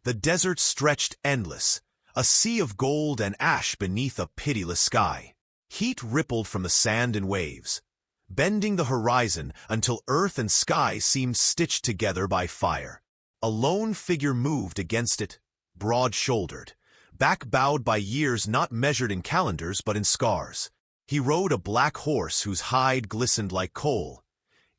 The desert stretched endless, a sea of gold and ash beneath a pitiless sky. Heat rippled from the sand and waves, bending the horizon until earth and sky seemed stitched together by fire. A lone figure moved against it, broad-shouldered, back bowed by years not measured in calendars but in scars. He rode a black horse whose hide glistened like coal,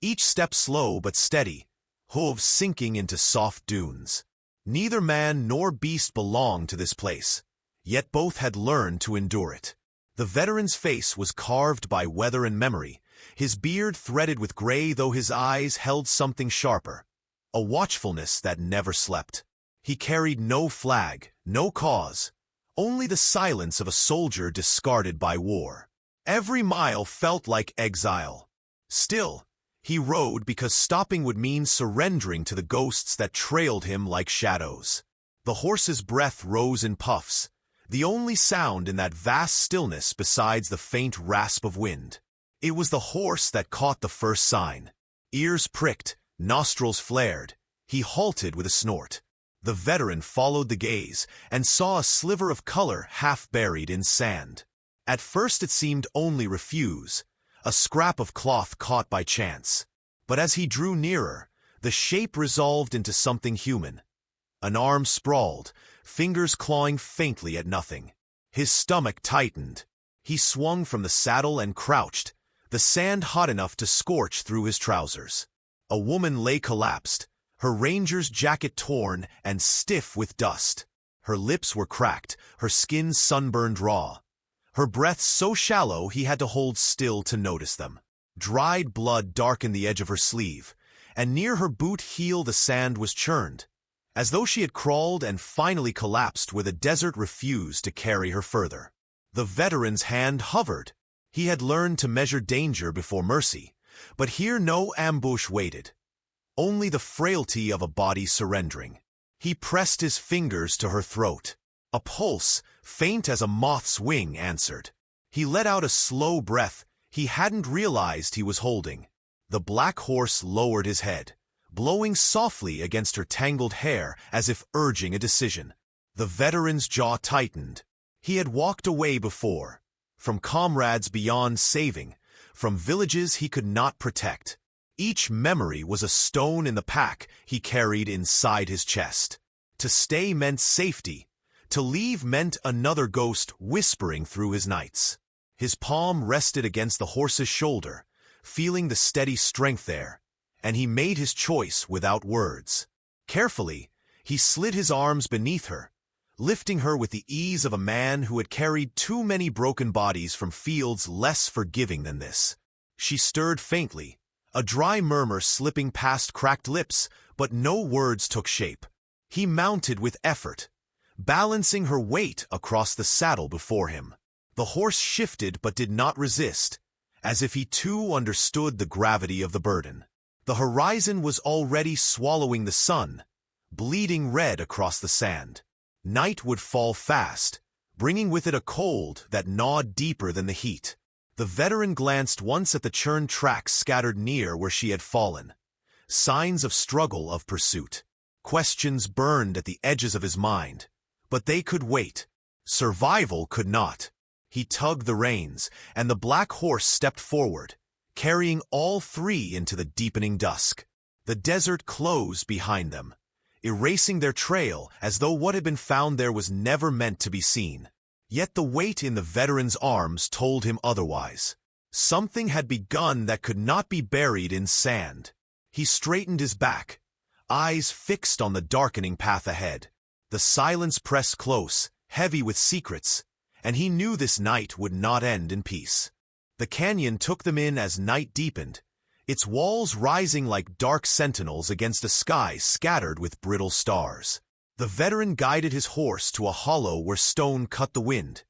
each step slow but steady, hooves sinking into soft dunes. Neither man nor beast belonged to this place, yet both had learned to endure it. The veteran's face was carved by weather and memory, his beard threaded with gray though his eyes held something sharper, a watchfulness that never slept. He carried no flag, no cause, only the silence of a soldier discarded by war. Every mile felt like exile. Still, he rode because stopping would mean surrendering to the ghosts that trailed him like shadows. The horse's breath rose in puffs, the only sound in that vast stillness besides the faint rasp of wind. It was the horse that caught the first sign. Ears pricked, nostrils flared. He halted with a snort. The veteran followed the gaze and saw a sliver of color half buried in sand. At first it seemed only refuse, a scrap of cloth caught by chance. But as he drew nearer, the shape resolved into something human. An arm sprawled, fingers clawing faintly at nothing. His stomach tightened. He swung from the saddle and crouched, the sand hot enough to scorch through his trousers. A woman lay collapsed, her ranger's jacket torn and stiff with dust. Her lips were cracked, her skin sunburned raw. Her breath so shallow he had to hold still to notice them. Dried blood darkened the edge of her sleeve, and near her boot heel the sand was churned, as though she had crawled and finally collapsed where the desert refused to carry her further. The veteran's hand hovered. He had learned to measure danger before mercy, but here no ambush waited, only the frailty of a body surrendering. He pressed his fingers to her throat. A pulse, faint as a moth's wing, answered. He let out a slow breath he hadn't realized he was holding. The black horse lowered his head, blowing softly against her tangled hair as if urging a decision. The veteran's jaw tightened. He had walked away before, from comrades beyond saving, from villages he could not protect. Each memory was a stone in the pack he carried inside his chest. To stay meant safety. To leave meant another ghost whispering through his nights. His palm rested against the horse's shoulder, feeling the steady strength there, and he made his choice without words. Carefully, he slid his arms beneath her, lifting her with the ease of a man who had carried too many broken bodies from fields less forgiving than this. She stirred faintly, a dry murmur slipping past cracked lips, but no words took shape. He mounted with effort, balancing her weight across the saddle before him. The horse shifted but did not resist, as if he too understood the gravity of the burden. The horizon was already swallowing the sun, bleeding red across the sand. Night would fall fast, bringing with it a cold that gnawed deeper than the heat. The veteran glanced once at the churned tracks scattered near where she had fallen, signs of struggle, of pursuit. Questions burned at the edges of his mind, but they could wait. Survival could not. He tugged the reins, and the black horse stepped forward, carrying all three into the deepening dusk. The desert closed behind them, erasing their trail as though what had been found there was never meant to be seen. Yet the weight in the veteran's arms told him otherwise. Something had begun that could not be buried in sand. He straightened his back, eyes fixed on the darkening path ahead. The silence pressed close, heavy with secrets, and he knew this night would not end in peace. The canyon took them in as night deepened, its walls rising like dark sentinels against a sky scattered with brittle stars. The veteran guided his horse to a hollow where stone cut the wind,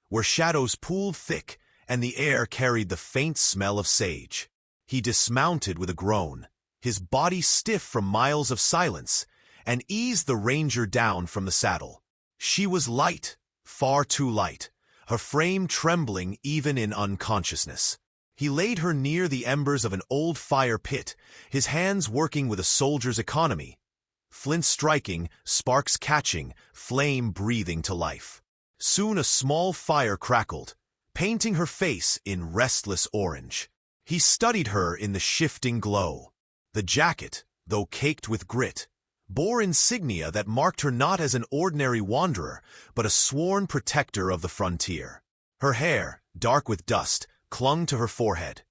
where shadows pooled thick and the air carried the faint smell of sage. He dismounted with a groan, his body stiff from miles of silence, and eased the ranger down from the saddle. She was light, far too light, her frame trembling even in unconsciousness. He laid her near the embers of an old fire pit, his hands working with a soldier's economy, flint striking, sparks catching, flame breathing to life. Soon a small fire crackled, painting her face in restless orange. He studied her in the shifting glow. The jacket, though caked with grit, bore insignia that marked her not as an ordinary wanderer, but a sworn protector of the frontier. Her hair, dark with dust, clung to her forehead.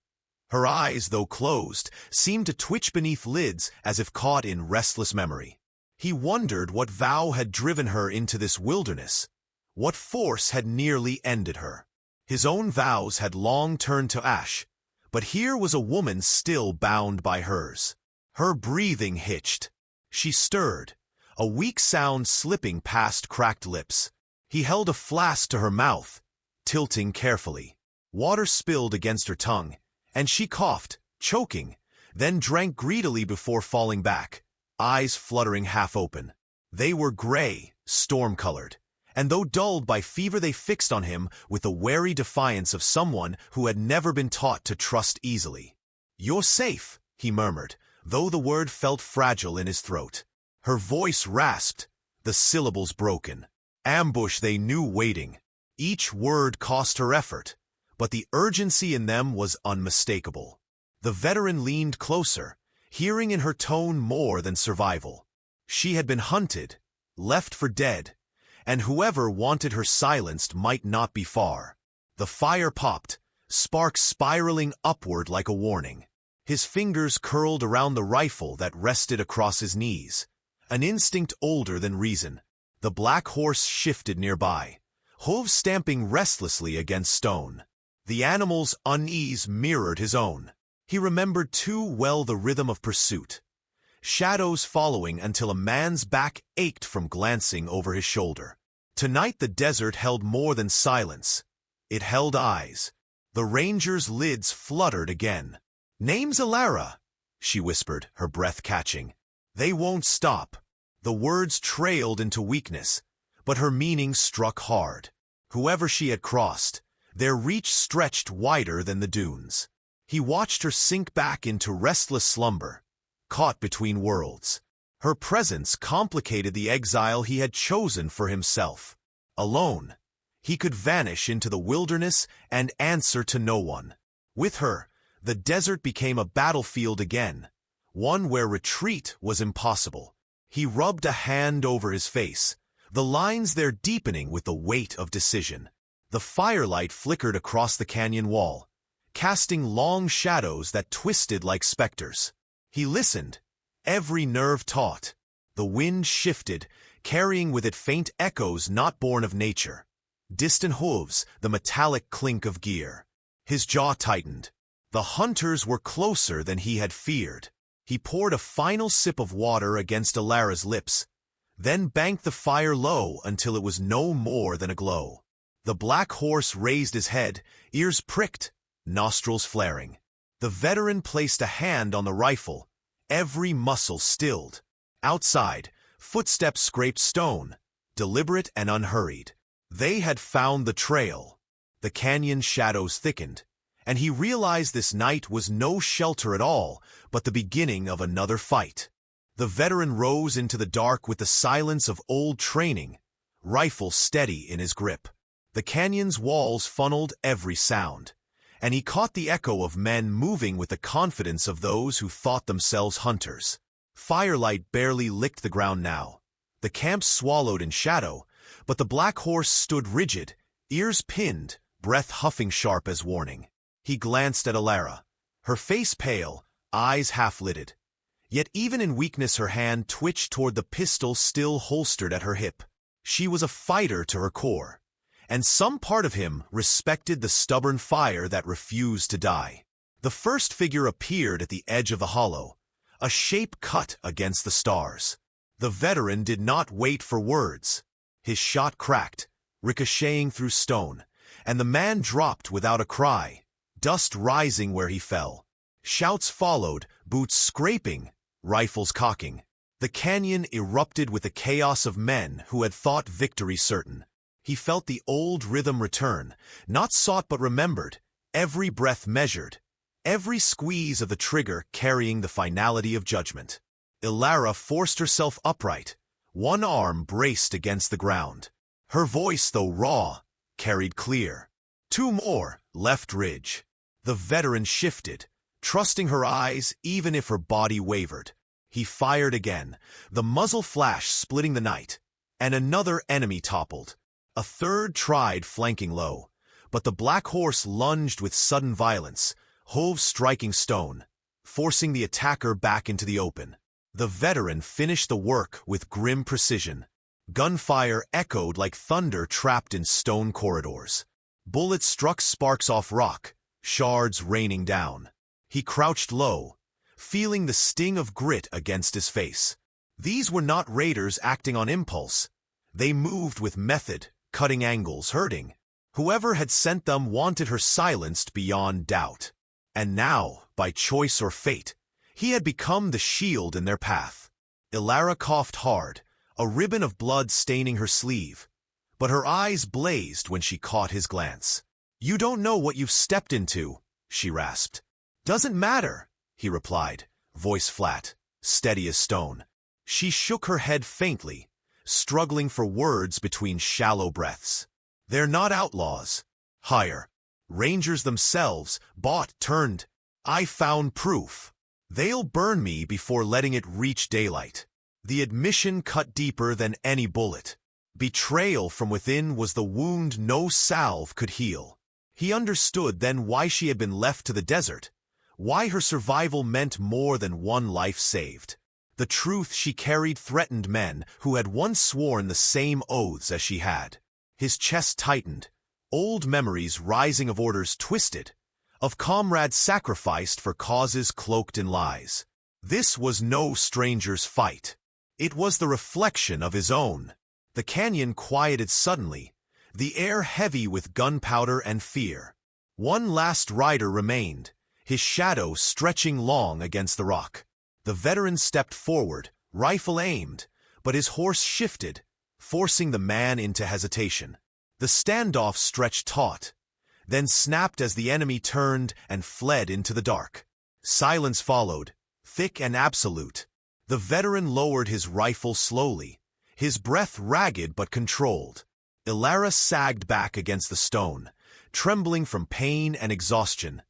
Her eyes, though closed, seemed to twitch beneath lids as if caught in restless memory. He wondered what vow had driven her into this wilderness, what force had nearly ended her. His own vows had long turned to ash, but here was a woman still bound by hers. Her breathing hitched. She stirred, a weak sound slipping past cracked lips. He held a flask to her mouth, tilting carefully. Water spilled against her tongue, and she coughed, choking, then drank greedily before falling back, eyes fluttering half open. They were gray, storm-colored, and though dulled by fever they fixed on him with the wary defiance of someone who had never been taught to trust easily. "You're safe," he murmured, though the word felt fragile in his throat. Her voice rasped, the syllables broken. Ambush they knew waiting. Each word cost her effort, but the urgency in them was unmistakable. The veteran leaned closer, hearing in her tone more than survival. She had been hunted, left for dead, and whoever wanted her silenced might not be far. The fire popped, sparks spiraling upward like a warning. His fingers curled around the rifle that rested across his knees. An instinct older than reason. The black horse shifted nearby, hooves stamping restlessly against stone. The animal's unease mirrored his own. He remembered too well the rhythm of pursuit. Shadows following until a man's back ached from glancing over his shoulder. Tonight the desert held more than silence. It held eyes. The ranger's lids fluttered again. "Name's Alara," she whispered, her breath catching. "They won't stop." The words trailed into weakness, but her meaning struck hard. Whoever she had crossed, their reach stretched wider than the dunes. He watched her sink back into restless slumber, caught between worlds. Her presence complicated the exile he had chosen for himself. Alone, he could vanish into the wilderness and answer to no one. With her, the desert became a battlefield again, one where retreat was impossible. He rubbed a hand over his face, the lines there deepening with the weight of decision. The firelight flickered across the canyon wall, casting long shadows that twisted like specters. He listened, every nerve taut. The wind shifted, carrying with it faint echoes not born of nature. Distant hooves, the metallic clink of gear. His jaw tightened. The hunters were closer than he had feared. He poured a final sip of water against Alara's lips, then banked the fire low until it was no more than a glow. The black horse raised his head, ears pricked, nostrils flaring. The veteran placed a hand on the rifle, every muscle stilled. Outside, footsteps scraped stone, deliberate and unhurried. They had found the trail. The canyon shadows thickened, and he realized this night was no shelter at all, but the beginning of another fight. The veteran rose into the dark with the silence of old training, rifle steady in his grip. The canyon's walls funneled every sound, and he caught the echo of men moving with the confidence of those who thought themselves hunters. Firelight barely licked the ground now. The camp swallowed in shadow, but the black horse stood rigid, ears pinned, breath huffing sharp as warning. He glanced at Alara, her face pale, eyes half-lidded. Yet even in weakness her hand twitched toward the pistol still holstered at her hip. She was a fighter to her core, and some part of him respected the stubborn fire that refused to die. The first figure appeared at the edge of the hollow, a shape cut against the stars. The veteran did not wait for words. His shot cracked, ricocheting through stone, and the man dropped without a cry, dust rising where he fell. Shouts followed, boots scraping, rifles cocking. The canyon erupted with the chaos of men who had thought victory certain. He felt the old rhythm return, not sought but remembered, every breath measured, every squeeze of the trigger carrying the finality of judgment. Ilara forced herself upright, one arm braced against the ground. Her voice, though raw, carried clear. 2 more, left ridge. The veteran shifted, trusting her eyes even if her body wavered. He fired again, the muzzle flash splitting the night, and another enemy toppled. A third tried flanking low, but the black horse lunged with sudden violence, hove striking stone, forcing the attacker back into the open. The veteran finished the work with grim precision. Gunfire echoed like thunder trapped in stone corridors. Bullets struck sparks off rock, shards raining down. He crouched low, feeling the sting of grit against his face. These were not raiders acting on impulse. They moved with method, cutting angles, hurting. Whoever had sent them wanted her silenced beyond doubt. And now, by choice or fate, he had become the shield in their path. Ilara coughed hard, a ribbon of blood staining her sleeve, but her eyes blazed when she caught his glance. "You don't know what you've stepped into," she rasped. "Doesn't matter," he replied, voice flat, steady as stone. She shook her head faintly, struggling for words between shallow breaths. "They're not outlaws. Higher. Rangers themselves, bought, turned. I found proof. They'll burn me before letting it reach daylight." The admission cut deeper than any bullet. Betrayal from within was the wound no salve could heal. He understood then why she had been left to the desert, why her survival meant more than one life saved. The truth she carried threatened men who had once sworn the same oaths as she had. His chest tightened, old memories rising of orders twisted, of comrades sacrificed for causes cloaked in lies. This was no stranger's fight. It was the reflection of his own. The canyon quieted suddenly, the air heavy with gunpowder and fear. One last rider remained, his shadow stretching long against the rock. The veteran stepped forward, rifle aimed, but his horse shifted, forcing the man into hesitation. The standoff stretched taut, then snapped as the enemy turned and fled into the dark. Silence followed, thick and absolute. The veteran lowered his rifle slowly, his breath ragged but controlled. Ilara sagged back against the stone, trembling from pain and exhaustion.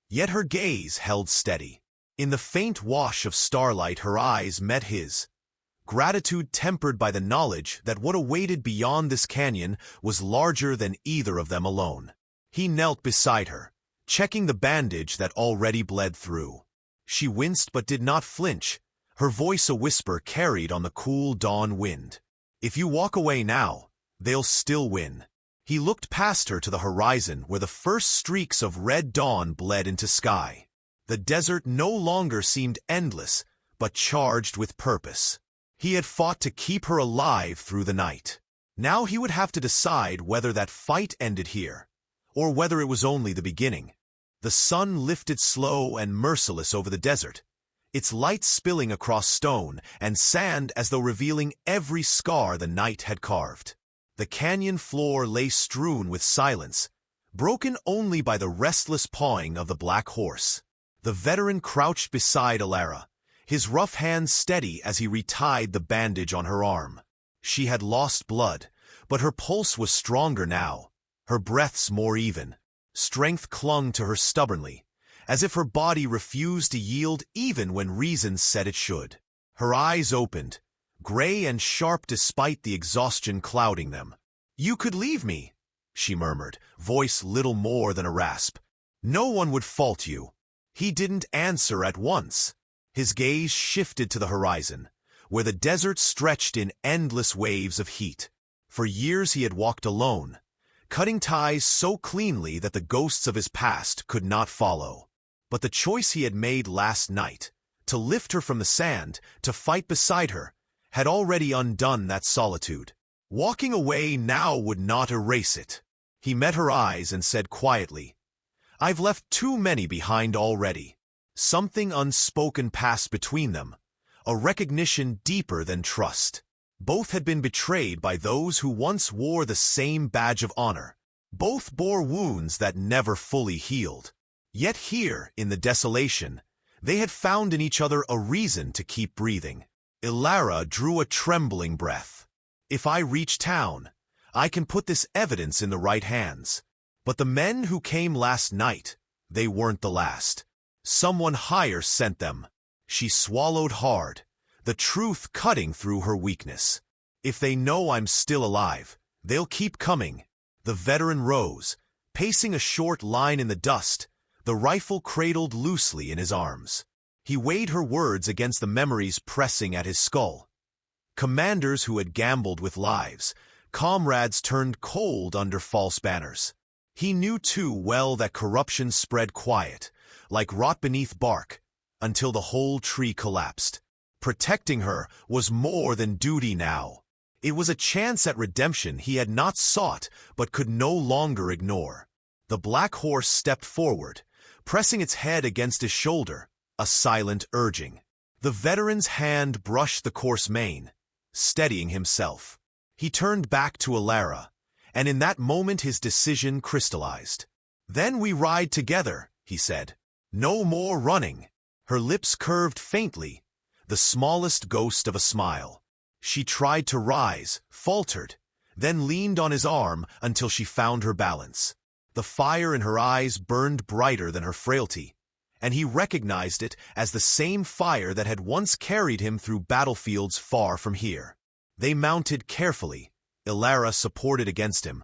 Yet her gaze held steady. In the faint wash of starlight her eyes met his, gratitude tempered by the knowledge that what awaited beyond this canyon was larger than either of them alone. He knelt beside her, checking the bandage that already bled through. She winced but did not flinch, her voice a whisper carried on the cool dawn wind. "If you walk away now, they'll still win." He looked past her to the horizon where the first streaks of red dawn bled into sky. The desert no longer seemed endless, but charged with purpose. He had fought to keep her alive through the night. Now he would have to decide whether that fight ended here, or whether it was only the beginning. The sun lifted slow and merciless over the desert, its light spilling across stone and sand as though revealing every scar the night had carved. The canyon floor lay strewn with silence, broken only by the restless pawing of the black horse. The veteran crouched beside Ilara, his rough hands steady as he retied the bandage on her arm. She had lost blood, but her pulse was stronger now, her breaths more even. Strength clung to her stubbornly, as if her body refused to yield even when reason said it should. Her eyes opened, gray and sharp despite the exhaustion clouding them. "You could leave me," she murmured, voice little more than a rasp. "No one would fault you." He didn't answer at once. His gaze shifted to the horizon, where the desert stretched in endless waves of heat. For years he had walked alone, cutting ties so cleanly that the ghosts of his past could not follow. But the choice he had made last night, to lift her from the sand, to fight beside her, had already undone that solitude. Walking away now would not erase it. He met her eyes and said quietly, "I've left too many behind already." Something unspoken passed between them, a recognition deeper than trust. Both had been betrayed by those who once wore the same badge of honor. Both bore wounds that never fully healed. Yet here, in the desolation, they had found in each other a reason to keep breathing. Ilara drew a trembling breath. If I reach town, I can put this evidence in the right hands. But the men who came last night, they weren't the last. Someone higher sent them. She swallowed hard, the truth cutting through her weakness. If they know I'm still alive, they'll keep coming. The veteran rose, pacing a short line in the dust, the rifle cradled loosely in his arms. He weighed her words against the memories pressing at his skull. Commanders who had gambled with lives, comrades turned cold under false banners. He knew too well that corruption spread quiet, like rot beneath bark, until the whole tree collapsed. Protecting her was more than duty now. It was a chance at redemption he had not sought but could no longer ignore. The black horse stepped forward, pressing its head against his shoulder, a silent urging. The veteran's hand brushed the coarse mane, steadying himself. He turned back to Ilara, and in that moment his decision crystallized. "Then we ride together," he said. "No more running." Her lips curved faintly, the smallest ghost of a smile. She tried to rise, faltered, then leaned on his arm until she found her balance. The fire in her eyes burned brighter than her frailty, and he recognized it as the same fire that had once carried him through battlefields far from here. They mounted carefully, Ilara supported against him,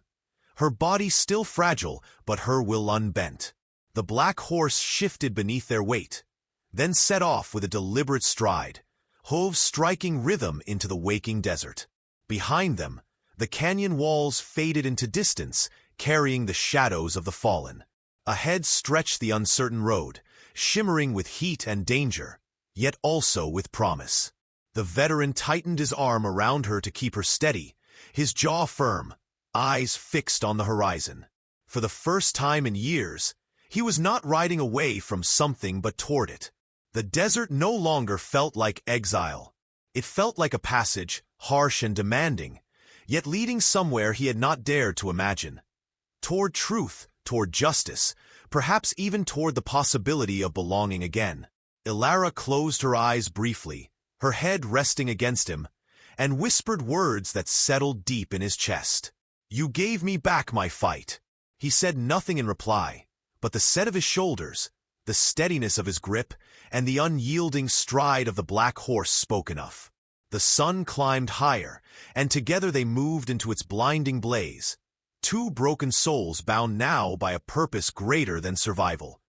her body still fragile but her will unbent. The black horse shifted beneath their weight, then set off with a deliberate stride, hooves striking rhythm into the waking desert. Behind them, the canyon walls faded into distance, carrying the shadows of the fallen. Ahead stretched the uncertain road, shimmering with heat and danger, yet also with promise. The veteran tightened his arm around her to keep her steady, his jaw firm, eyes fixed on the horizon. For the first time in years, he was not riding away from something but toward it. The desert no longer felt like exile. It felt like a passage, harsh and demanding, yet leading somewhere he had not dared to imagine. Toward truth, toward justice, perhaps even toward the possibility of belonging again. Ilara closed her eyes briefly, her head resting against him, and whispered words that settled deep in his chest. "You gave me back my fight." He said nothing in reply, but the set of his shoulders, the steadiness of his grip, and the unyielding stride of the black horse spoke enough. The sun climbed higher, and together they moved into its blinding blaze. Two broken souls bound now by a purpose greater than survival.